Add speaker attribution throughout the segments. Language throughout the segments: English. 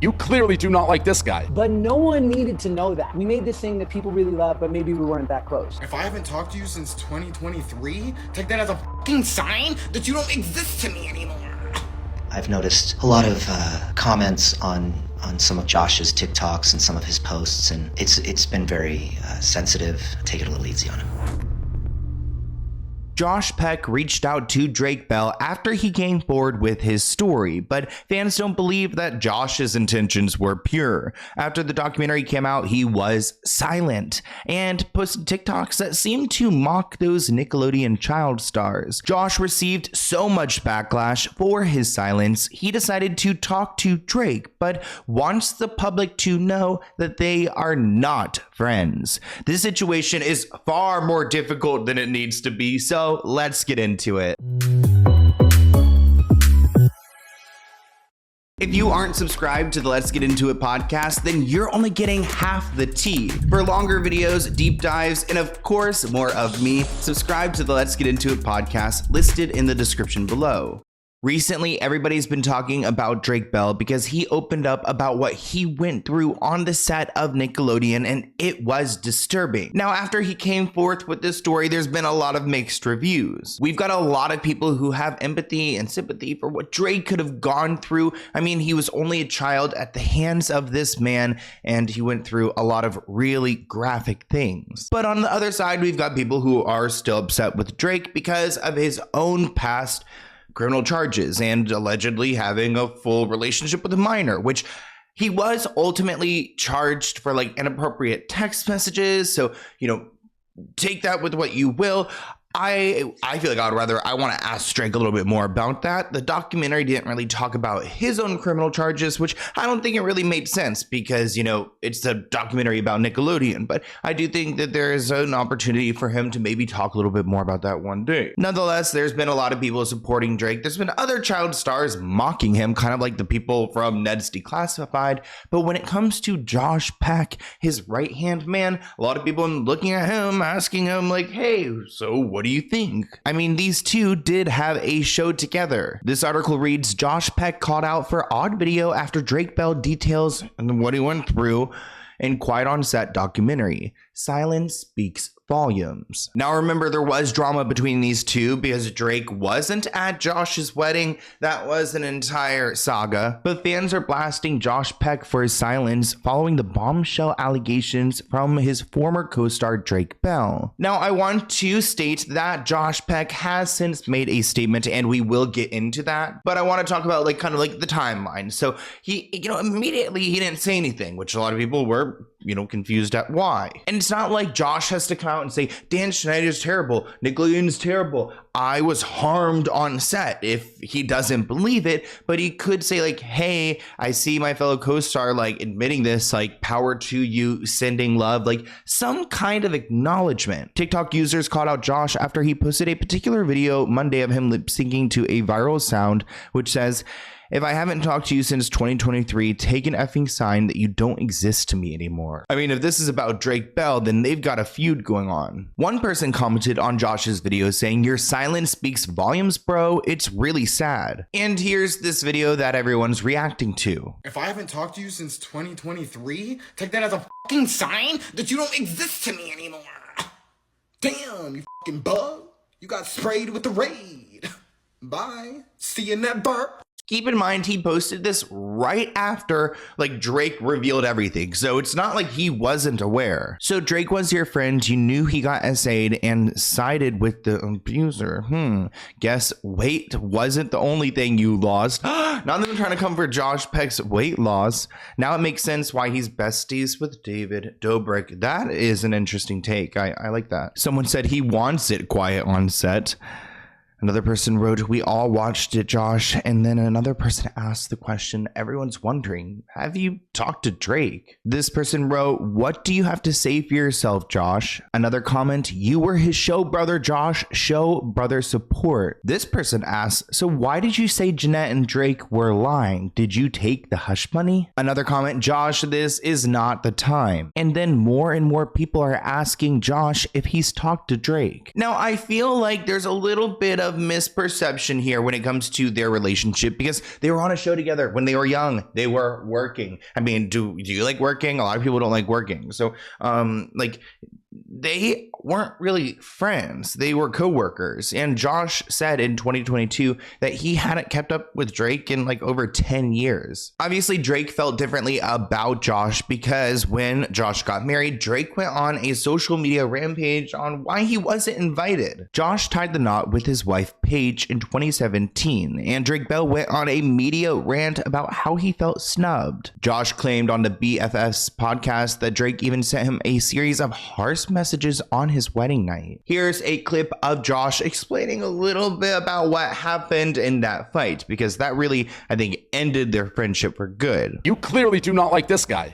Speaker 1: You clearly do not like this guy.
Speaker 2: But no one needed to know that. We made this thing that people really love, but maybe we weren't that close.
Speaker 3: If I haven't talked to you since 2023, take that as a fucking sign that you don't exist to me anymore.
Speaker 4: I've noticed a lot of comments on some of Josh's TikToks and some of his posts, and it's been very sensitive. Take it a little easy on him.
Speaker 5: Josh Peck reached out to Drake Bell after he came forward with his story, but fans don't believe that Josh's intentions were pure. After the documentary came out, he was silent and posted TikToks that seemed to mock those Nickelodeon child stars. Josh received so much backlash for his silence, he decided to talk to Drake, but wants the public to know that they are not friends. This situation is far more difficult than it needs to be, so let's get into it. If you aren't subscribed to the Let's Get Into It podcast, then you're only getting half the tea. For longer videos, deep dives, and of course, more of me, subscribe to the Let's Get Into It podcast listed in the description below. Recently, everybody's been talking about Drake Bell because he opened up about what he went through on the set of Nickelodeon, and it was disturbing. Now, after he came forth with this story, there's been a lot of mixed reviews. We've got a lot of people who have empathy and sympathy for what Drake could have gone through. I mean, he was only a child at the hands of this man, and he went through a lot of really graphic things. But on the other side, we've got people who are still upset with Drake because of his own past criminal charges and allegedly having a full relationship with a minor, which he was ultimately charged for, like, inappropriate text messages. So, you know, take that with what you will. I feel like I want to ask Drake a little bit more about that. The documentary didn't really talk about his own criminal charges, which I don't think it really made sense because, you know, it's a documentary about Nickelodeon. But I do think that there is an opportunity for him to maybe talk a little bit more about that one day. Nonetheless, there's been a lot of people supporting Drake. There's been other child stars mocking him, kind of like the people from Ned's Declassified. But when it comes to Josh Peck, his right-hand man, a lot of people looking at him, asking him like, hey, so what do you think? I mean, these two did have a show together. This article reads, Josh Peck called out for odd video after Drake Bell details what he went through in Quiet on Set documentary. Silence speaks volumes. Now remember, there was drama between these two because Drake wasn't at Josh's wedding. That was an entire saga, but fans are blasting Josh Peck for his silence following the bombshell allegations from his former co-star Drake Bell. Now I want to state that Josh Peck has since made a statement, and we will get into that, but I want to talk about like kind of like the timeline. So he, you know, immediately he didn't say anything, which a lot of people were, you know, confused at why. And it's not like Josh has to come out and say, Dan Schneider's terrible, Nickelodeon's terrible, I was harmed on set, if he doesn't believe it. But he could say like, hey, I see my fellow co-star like admitting this, like power to you, sending love, like some kind of acknowledgement. TikTok users called out Josh after he posted a particular video Monday of him lip syncing to a viral sound which says, if I haven't talked to you since 2023, take an effing sign that you don't exist to me anymore. I mean, if this is about Drake Bell, then they've got a feud going on. One person commented on Josh's video saying, your silence speaks volumes, bro. It's really sad. And here's this video that everyone's reacting to.
Speaker 3: If I haven't talked to you since 2023, take that as a fucking sign that you don't exist to me anymore. Damn, you fucking bug. You got sprayed with the raid. Bye. See you in that burp.
Speaker 5: Keep in mind, he posted this right after like Drake revealed everything. So it's not like he wasn't aware. So Drake was your friend. You knew he got SA'd and sided with the abuser. Guess weight wasn't the only thing you lost. Now that I'm trying to come for Josh Peck's weight loss. Now it makes sense why he's besties with David Dobrik. That is an interesting take. I like that. Someone said he wants it quiet on set. Another person wrote, we all watched it, Josh. And then another person asked the question everyone's wondering, have you talked to Drake? This person wrote, what do you have to say for yourself, Josh? Another comment, you were his show brother, Josh. Show brother support. This person asked, so why did you say Jeanette and Drake were lying? Did you take the hush money? Another comment, Josh, this is not the time. And then more and more people are asking Josh if he's talked to Drake. Now, I feel like there's a little bit of misperception here when it comes to their relationship because they were on a show together when they were young. They were working. I mean, do you like working? A lot of people don't like working. So, they weren't really friends. They were co-workers. And Josh said in 2022 that he hadn't kept up with Drake in like over 10 years. Obviously, Drake felt differently about Josh because when Josh got married, Drake went on a social media rampage on why he wasn't invited. Josh tied the knot with his wife, Paige, in 2017, and Drake Bell went on a media rant about how he felt snubbed. Josh claimed on the BFF's podcast that Drake even sent him a series of harsh messages on his wedding night. Here's a clip of Josh explaining a little bit about what happened in that fight, because that really, I think, ended their friendship for good.
Speaker 1: You clearly do not like this guy.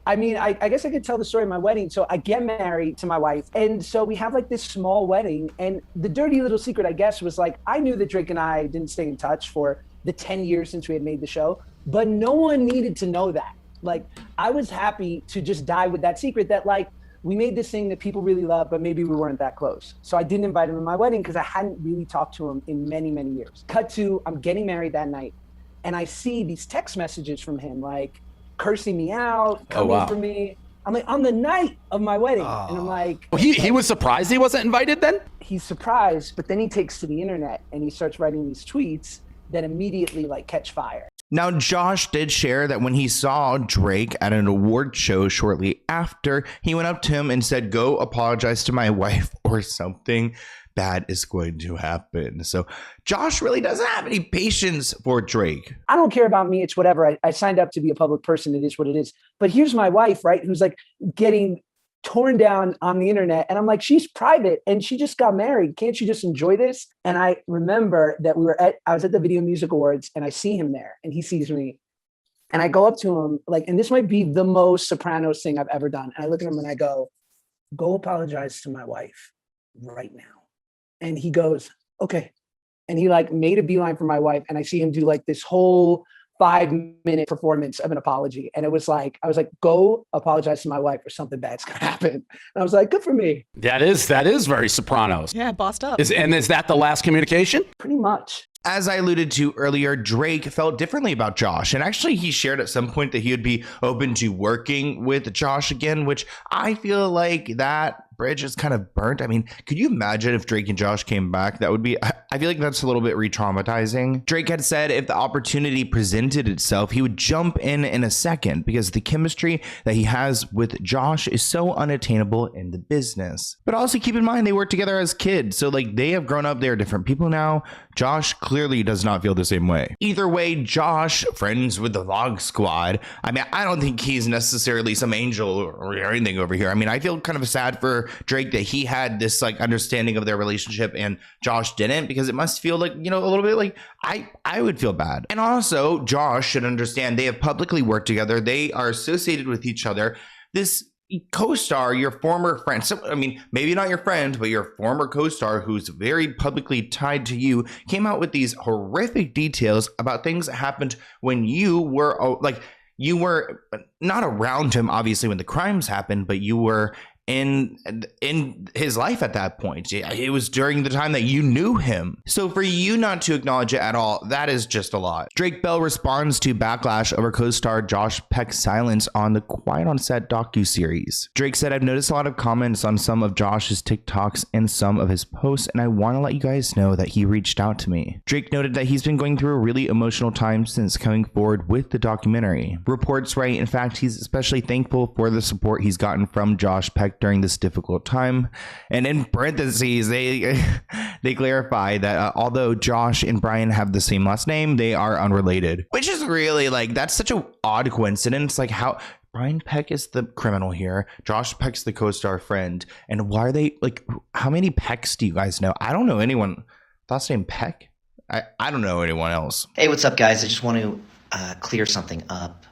Speaker 2: I mean, I guess I could tell the story of my wedding. So I get married to my wife. And so we have like this small wedding. And the dirty little secret, I guess, was like, I knew that Drake and I didn't stay in touch for the 10 years since we had made the show, but no one needed to know that. Like, I was happy to just die with that secret that like, we made this thing that people really love, but maybe we weren't that close. So I didn't invite him to my wedding because I hadn't really talked to him in many, many years. Cut to, I'm getting married that night. And I see these text messages from him, like cursing me out, coming for me. I'm like, on the night of my wedding. And I'm like.
Speaker 1: Well, he was surprised he wasn't invited then?
Speaker 2: He's surprised, but then he takes to the internet and he starts writing these tweets that immediately like catch fire.
Speaker 5: Now, Josh did share that when he saw Drake at an award show shortly after, he went up to him and said, "Go apologize to my wife or something bad is going to happen." So Josh really doesn't have any patience for Drake.
Speaker 2: I don't care about me. It's whatever. I signed up to be a public person. It is what it is. But here's my wife, right? Who's like getting torn down on the internet. And I'm like, she's private and she just got married. Can't you just enjoy this? And I remember that I was at the Video Music Awards and I see him there and he sees me. And I go up to him like, and this might be the most Sopranos thing I've ever done. And I look at him and I go apologize to my wife right now. And he goes, okay. And he like made a beeline for my wife. And I see him do like this whole 5-minute performance of an apology. And it was like, I was like, go apologize to my wife or something bad's gonna happen. And I was like, good for me.
Speaker 1: That is very Sopranos.
Speaker 6: Yeah, bossed up.
Speaker 1: Is that the last communication?
Speaker 2: Pretty much.
Speaker 5: As I alluded to earlier, Drake felt differently about Josh. And actually, he shared at some point that he would be open to working with Josh again, which I feel like that bridge is kind of burnt. I mean, could you imagine if Drake and Josh came back? That would be, I feel like that's a little bit re-traumatizing. Drake had said if the opportunity presented itself, he would jump in a second because the chemistry that he has with Josh is so unattainable in the business. But also keep in mind, they work together as kids. So like they have grown up, they're different people now. Josh clearly does not feel the same way. Either way, Josh, friends with the Vlog Squad. I mean, I don't think he's necessarily some angel or anything over here. I mean, I feel kind of sad for Drake that he had this like understanding of their relationship and Josh didn't, because it must feel like, you know, a little bit like I would feel bad. And also Josh should understand they have publicly worked together. They are associated with each other. This co-star, your former friend, so, I mean, maybe not your friend, but your former co-star who's very publicly tied to you, came out with these horrific details about things that happened when you were you were not around him, obviously, when the crimes happened, but you were in his life at that point. It was during the time that you knew him. So for you not to acknowledge it at all, that is just a lot. Drake Bell responds to backlash over co-star Josh Peck's silence on the Quiet on Set docuseries. Drake said, "I've noticed a lot of comments on some of Josh's TikToks and some of his posts, and I want to let you guys know that he reached out to me." Drake noted that he's been going through a really emotional time since coming forward with the documentary. Reports write, in fact, he's especially thankful for the support he's gotten from Josh Peck during this difficult time. And in parentheses, they clarify that although Josh and Brian have the same last name, they are unrelated, which is really like, that's such an odd coincidence. Like, how Brian Peck is the criminal here, Josh Peck's the co-star friend, and why are they like, how many Pecks do you guys know? I don't know anyone last name Peck. I don't know anyone else.
Speaker 4: Hey, what's up, guys? I just want to clear something up.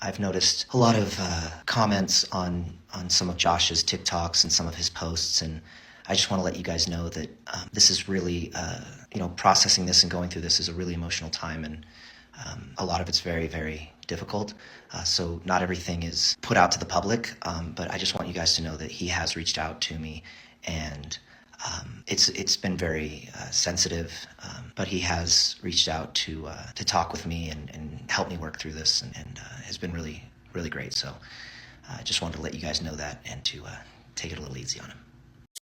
Speaker 4: I've noticed a lot of comments on some of Josh's TikToks and some of his posts, and I just want to let you guys know that this is really, processing this and going through this is a really emotional time, and a lot of it's very, very difficult. So not everything is put out to the public, but I just want you guys to know that he has reached out to me, and It's been very sensitive, but he has reached out to talk with me and help me work through this, and has been really, really great. So I just wanted to let you guys know that and to take it a little easy on him.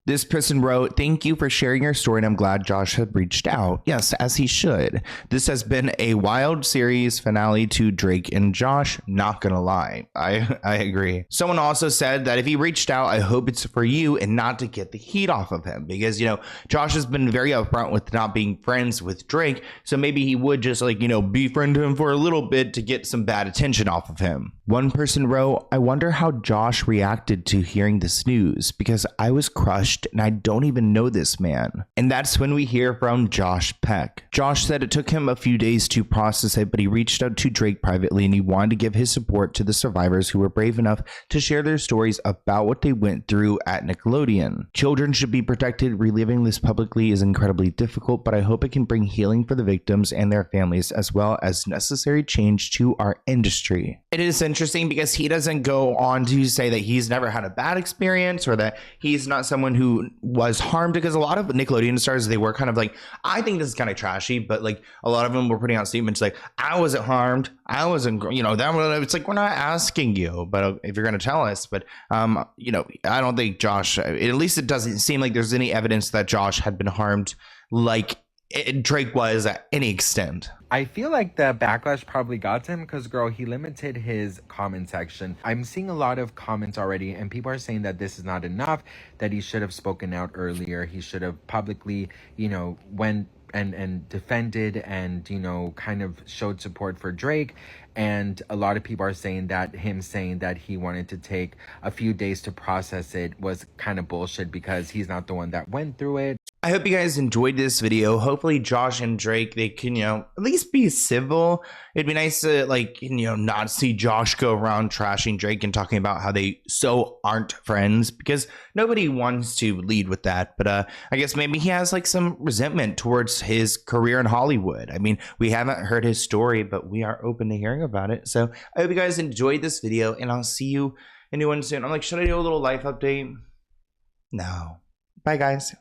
Speaker 5: This person wrote, "Thank you for sharing your story, and I'm glad Josh had reached out." Yes, as he should. This has been a wild series finale to Drake and Josh. Not gonna lie, I agree. Someone also said that if he reached out, I hope it's for you and not to get the heat off of him, because, you know, Josh has been very upfront with not being friends with Drake, so maybe he would just, like, you know, befriend him for a little bit to get some bad attention off of him. One person wrote, "I wonder how Josh reacted to hearing this news, because I was crushed and I don't even know this man." And that's when we hear from Josh Peck. Josh said it took him a few days to process it, but he reached out to Drake privately and he wanted to give his support to the survivors who were brave enough to share their stories about what they went through at Nickelodeon. Children should be protected. Reliving this publicly is incredibly difficult, but I hope it can bring healing for the victims and their families, as well as necessary change to our industry. It is interesting because he doesn't go on to say that he's never had a bad experience or that he's not someone who was harmed, because a lot of Nickelodeon stars, they were kind of like, I think this is kind of trashy, but like a lot of them were putting out statements like, I wasn't harmed, I wasn't, you know, that was, it's like, we're not asking you, but if you're going to tell us. But you know, I don't think Josh, at least it doesn't seem like there's any evidence that Josh had been harmed like Drake was at any extent.
Speaker 6: I feel like the backlash probably got to him because, girl, he limited his comment section. I'm seeing a lot of comments already, and people are saying that this is not enough, that he should have spoken out earlier. He should have publicly, you know, went and defended and, you know, kind of showed support for Drake. And a lot of people are saying that him saying that he wanted to take a few days to process it was kind of bullshit, because he's not the one that went through it.
Speaker 5: I hope you guys enjoyed this video. Hopefully Josh and Drake, they can, you know, at least be civil. It'd be nice to, like, you know, not see Josh go around trashing Drake and talking about how they so aren't friends, because nobody wants to lead with that. But I guess maybe he has like some resentment towards his career in Hollywood. I mean, we haven't heard his story, but we are open to hearing about it. So I hope you guys enjoyed this video, and I'll see you in a new one soon. I'm like, should I do a little life update? No. Bye, guys.